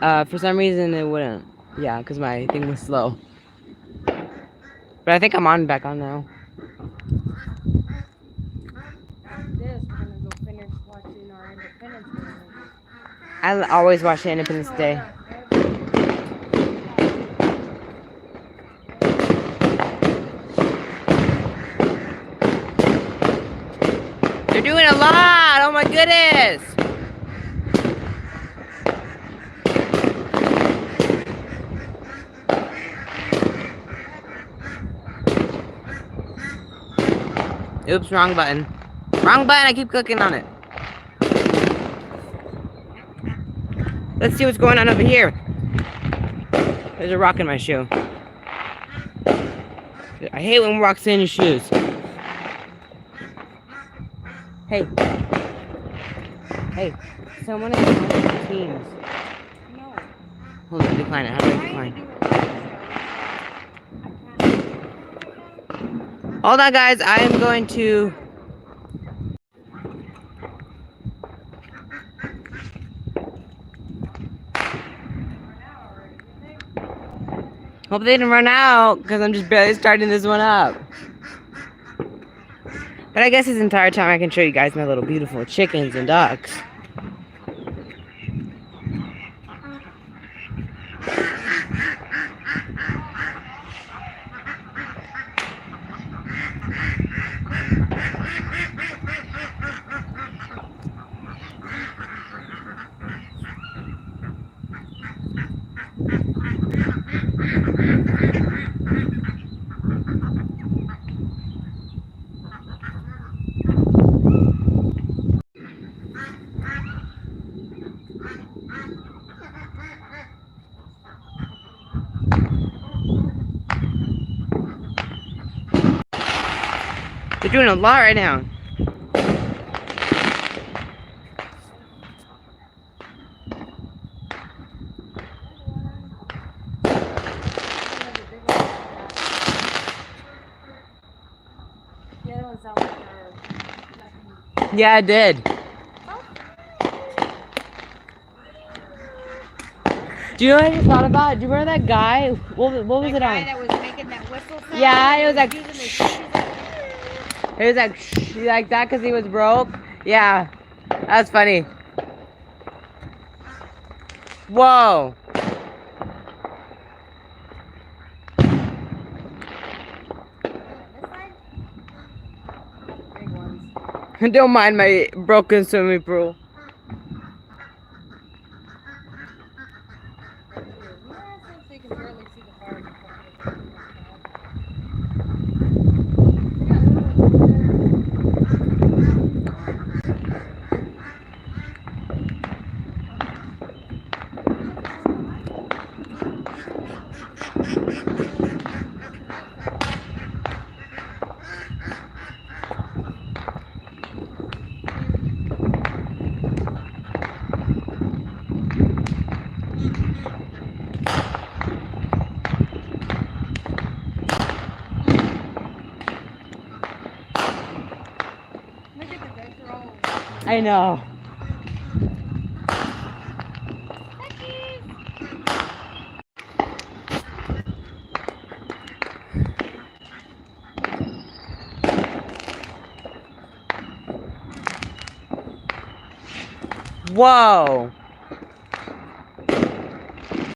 For some reason it wouldn't. Yeah, because my thing was slow. But I think I'm on back on now. After this, we're gonna go finish watching our Independence Day movie. I always watch the Independence Day. They're doing a lot! Oh my goodness! Oops, wrong button. Wrong button, I keep clicking on it. Let's see what's going on over here. There's a rock in my shoe. I hate when rocks in your shoes. Hey. Hey. Someone is on the teams. No. Hold on, decline it. How do I decline? Hold on, guys. I am going to... Hope they didn't run out, because I'm just barely starting this one up. But I guess this entire time I can show you guys my little beautiful chickens and ducks. They're doing a lot right now. Yeah, I did. Do you know what I just thought about? Do you remember that guy? What was it on? That was making that whistle sound. Yeah, it was like... It was like that because he was broke. Yeah, that's funny. Whoa. Don't mind my broken swimming pool. I know. Whoa.